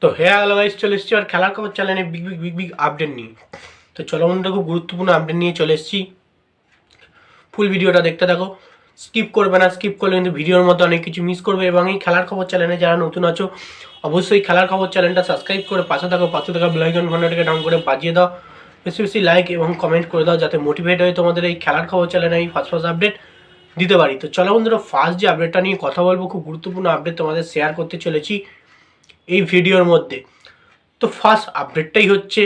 তো hello guys, চলে এসেছি আর খেলার খবর চ্যানেলে বিগ আপডেট নিয়ে। তো চলো বন্ধুরা, খুব গুরুত্বপূর্ণ আপডেট নিয়ে চলে এসেছি। ফুল ভিডিওটা দেখতে থাকো, স্কিপ করবে না। স্কিপ করলে কিন্তু ভিডিওর মধ্যে অনেক কিছু মিস করবে। এবং এই খেলার খবর চ্যানেলে যারা নতুন আছো, অবশ্যই খেলার খবর চ্যানেলটা সাবস্ক্রাইব করে পাশে থাকা বেল আইকন ঘন্টাটাকে ডাউন করে বাজিয়ে দাও। বেশি বেশি লাইক এবং কমেন্ট করে দাও, যাতে মোটিভেট হয়ে তোমাদের এই খেলার খবর চ্যানেলে এই ফার্স্ট আপডেট দিতে পারি। তো চলো বন্ধুরা, ফার্স্ট যে আপডেটটা নিয়ে কথা বলবো, খুব গুরুত্বপূর্ণ আপডেট তোমাদের শেয়ার করতে চলেছি এই ভিডিওর মধ্যে। তো ফার্স্ট আপডেটটাই হচ্ছে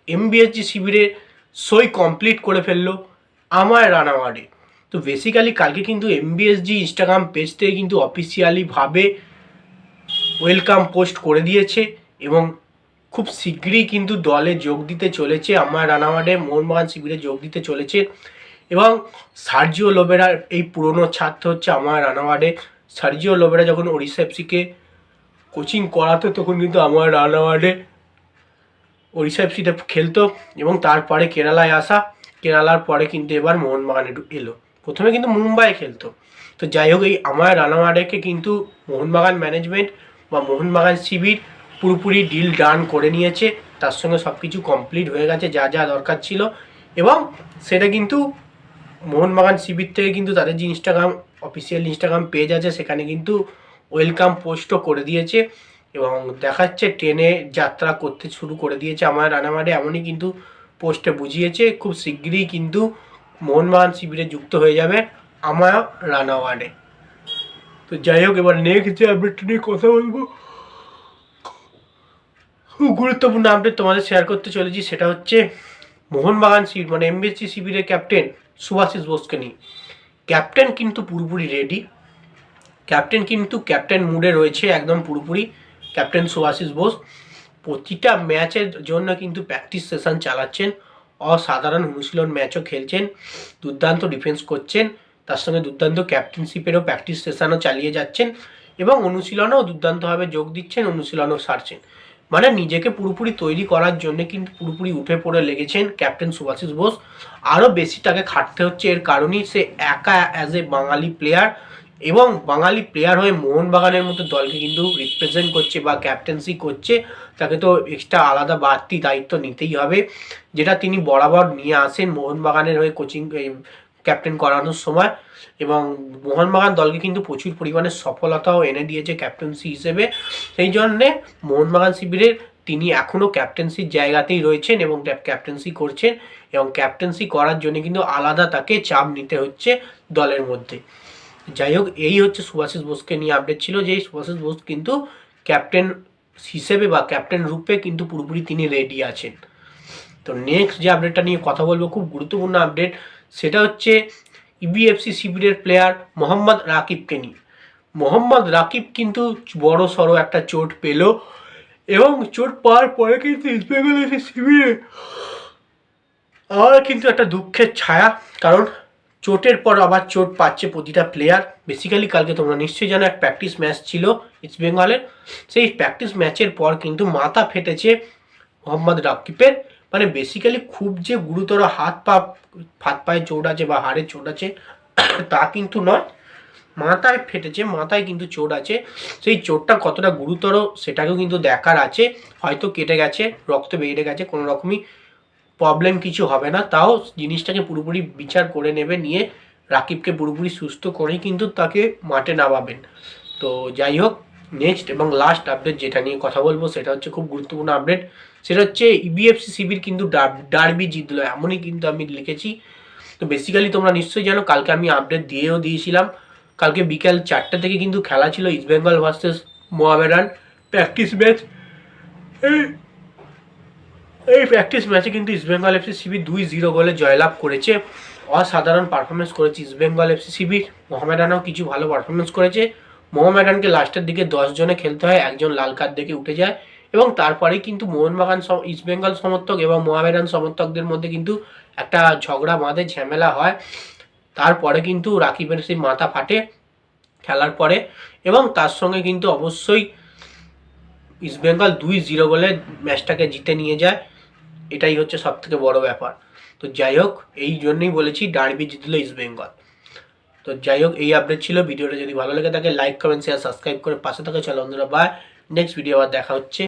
এমবিএসজি শিবিরে সই কমপ্লিট করে ফেললো আমায় রানাওয়াড়ে। তো বেসিক্যালি কালকে কিন্তু এমবিএসজি ইনস্টাগ্রাম পেজ থেকে কিন্তু অফিসিয়ালিভাবে ওয়েলকাম পোস্ট করে দিয়েছে এবং খুব শীঘ্রই কিন্তু দলে যোগ দিতে চলেছে। আমায় রানাওয়াড়ে মোহনবাগান শিবিরে যোগ দিতে চলেছে। এবং সার্জিও লোবেরার এই পুরনো ছাত্র হচ্ছে আমায় রানাওয়াড়ে। সার্জিও লোবেরা যখন ওড়িশা এফসিকে কোচিং করাতো, তখন কিন্তু আমায় রানাওয়াড়ে ওড়িশা এফসিতে খেলতো এবং তারপরে কেরালায় আসা। কেরালার পরে কিন্তু এবার মোহনবাগানে এলো। প্রথমে কিন্তু মুম্বাই খেলতো। তো যাই হোক, এই আমায় রানাওয়াড়েকে কিন্তু মোহনবাগান ম্যানেজমেন্ট বা মোহনবাগান শিবির পুরোপুরি ডিল ডান করে নিয়েছে। তার সঙ্গে সব কিছু কমপ্লিট হয়ে গেছে, যা যা দরকার ছিল। এবং সেটা কিন্তু মোহনবাগান শিবির থেকে কিন্তু তাদের যে অফিসিয়াল ইনস্টাগ্রাম পেজ আছে, সেখানে কিন্তু ওয়েলকাম পোস্টও করে দিয়েছে এবং দেখাচ্ছে ট্রেনে যাত্রা করতে শুরু করে দিয়েছে আমার রানামাডে। এমনই কিন্তু পোস্টে বুঝিয়েছে খুব শীঘ্রই কিন্তু মোহনবাগান শিবিরে যুক্ত হয়ে যাবে আমার রানাওয়াড়ে। তো যাই হোক, এবার নেক্সট যে আপডেটটা নিয়ে কথা বলবো, খুব গুরুত্বপূর্ণ আপডেট তোমাদের শেয়ার করতে চলেছি। সেটা হচ্ছে মোহনবাগান শিবির মানে এমবিএসজি শিবিরের ক্যাপ্টেন সুভাশিস বোসকে নিয়ে। ক্যাপ্টেন কিন্তু পুরোপুরি রেডি। ক্যাপ্টেন মুডে রয়েছে একদম পুরোপুরি। ক্যাপ্টেন সুভাশিস বোস প্রতিটা ম্যাচের জন্য কিন্তু প্র্যাকটিস সেশন চালাচ্ছেন। অসাধারণ অনুশীলন ম্যাচও খেলছেন, দুর্দান্ত ডিফেন্স করছেন, তার সঙ্গে দুর্দান্ত ক্যাপ্টেনশিপেরও প্র্যাকটিস সেশনও চালিয়ে যাচ্ছেন এবং অনুশীলনেও দুর্দান্তভাবে যোগ দিচ্ছেন, অনুশীলনও সারছেন। মানে নিজেকে পুরোপুরি তৈরি করার জন্য কিন্তু পুরোপুরি উঠে পড়ে লেগেছেন ক্যাপ্টেন সুভাশিস বোস। আরও বেশি তাকে খাটতে হচ্ছে, এর কারণেই সে একা অ্যাজ এ বাঙালি প্লেয়ার এবং বাঙালি প্লেয়ার হয়ে মোহনবাগানের মতো দলকে কিন্তু রিপ্রেজেন্ট করছে বা ক্যাপ্টেন্সি করছে। তাকে তো এক্সট্রা আলাদা বাড়তি দায়িত্ব নিতেই হবে, যেটা তিনি বরাবর নিয়ে আসেন মোহনবাগানের হয়ে কোচিং ক্যাপ্টেন করানোর সময়। এবং মোহনবাগান দলকে কিন্তু প্রচুর পরিমাণে সফলতাও এনে দিয়েছে ক্যাপ্টেন্সি হিসেবে। সেই জন্যে মোহনবাগান শিবিরের তিনি এখনও ক্যাপ্টেন্সির জায়গাতেই রয়েছেন এবং ক্যাপ্টেন্সি করছেন। এবং ক্যাপ্টেন্সি করার জন্য কিন্তু আলাদা তাকে চাপ নিতে হচ্ছে দলের মধ্যে। যাই হোক, এই হচ্ছে সুভাশিস বোসকে নিয়ে আপডেট ছিল, যে সুভাশিস বোস কিন্তু ক্যাপ্টেন হিসেবে বা ক্যাপ্টেন রূপে কিন্তু পুরোপুরি তিনি রেডি আছেন। তো নেক্সট যে আপডেটটা নিয়ে কথা বলবো, খুব গুরুত্বপূর্ণ আপডেট, সেটা হচ্ছে ইবিএফসি শিবিরের প্লেয়ার মোহাম্মদ রাকিবকে নিয়ে। মোহাম্মদ রাকিব কিন্তু বড় সড়ো একটা চোট পেল এবং চোট পাওয়ার পরে কিন্তু ইস্টবেঙ্গল এফসি শিবিরে আমার কিন্তু একটা দুঃখের ছায়া। কারণ চোটের পর আবার চোট পাচ্ছে প্রতিটা প্লেয়ার। বেসিক্যালি কালকে তোমরা নিশ্চয়ই জানো, এক প্র্যাকটিস ম্যাচ ছিল ইস্ট বেঙ্গলের। সেই প্র্যাকটিস ম্যাচের পর কিন্তু মাথা ফেটেছে মোহাম্মদ রাকিবের। মানে বেসিক্যালি খুব যে গুরুতর হাত পায়ে চোট আছে বা হাড়ে চোট আছে তা কিন্তু নয়, মাথায় ফেটেছে, মাথায় কিন্তু চোট আছে। সেই চোটটা কতটা গুরুতর সেটাকেও কিন্তু দেখার আছে। হয়তো কেটে গেছে, রক্ত বেরিয়ে গেছে, কোনো রকমই প্রবলেম কিছু হবে না। তাও জিনিসটাকে পুরোপুরি বিচার করে নেবে, নিয়ে রাকিবকে পুরোপুরি সুস্থ করেই কিন্তু তাকে মাঠে নামাবেন। তো যাই হোক, নেক্সট এবং লাস্ট আপডেট যেটা নিয়ে কথা বলবো, সেটা হচ্ছে খুব গুরুত্বপূর্ণ আপডেট। সেটা হচ্ছে ইবিএফসি শিবির কিন্তু ডার্বি জিতলো, এমনই কিন্তু আমি লিখেছি। তো বেসিক্যালি তোমরা নিশ্চয়ই জানো, কালকে আমি আপডেট দিয়েছিলাম। কালকে বিকাল 4টা থেকে কিন্তু খেলা ছিল East Bengal versus Mohammedan practice match. এই প্র্যাকটিস ম্যাচে কিন্তু ইস্টবেঙ্গল এফসি শিবির 2-0 গোলে জয়লাভ করেছে। অসাধারণ পারফরমেন্স করেছে ইস্টবেঙ্গল এফসি শিবির। মোহামেডানও কিছু ভালো পারফরমেন্স করেছে। মোহামেডানকে লাস্টের দিকে 10 জনে খেলতে হয়, একজন লাল কার্ড দেখে উঠে যায় এবং তারপরেই কিন্তু মোহনবাগান ইস্টবেঙ্গল সমর্থক এবং মোহামেডান সমর্থকদের মধ্যে কিন্তু একটা ঝগড়া বাঁধে, ঝামেলা হয়। তারপরে কিন্তু রাকিবের সেই মাথা ফাটে খেলার পরে এবং তার সঙ্গে কিন্তু অবশ্যই ইস্টবেঙ্গল 2-0 গোলে ম্যাচটাকে জিতে নিয়ে যায়। এটাই হচ্ছে সব থেকে বড় ব্যাপার। তো যাই হোক, এই জন্যই বলেছি ডার্বি জিতলো ইস্টবেঙ্গল। তো যাই হোক, এই আপডেট ছিল। ভিডিওটা যদি ভালো লেগে থাকে লাইক কমেন্ট শেয়ার সাবস্ক্রাইব করে পাশে থাকে। চলো বন্ধুরা, বাই। নেক্সট ভিডিও আবার দেখা হচ্ছে।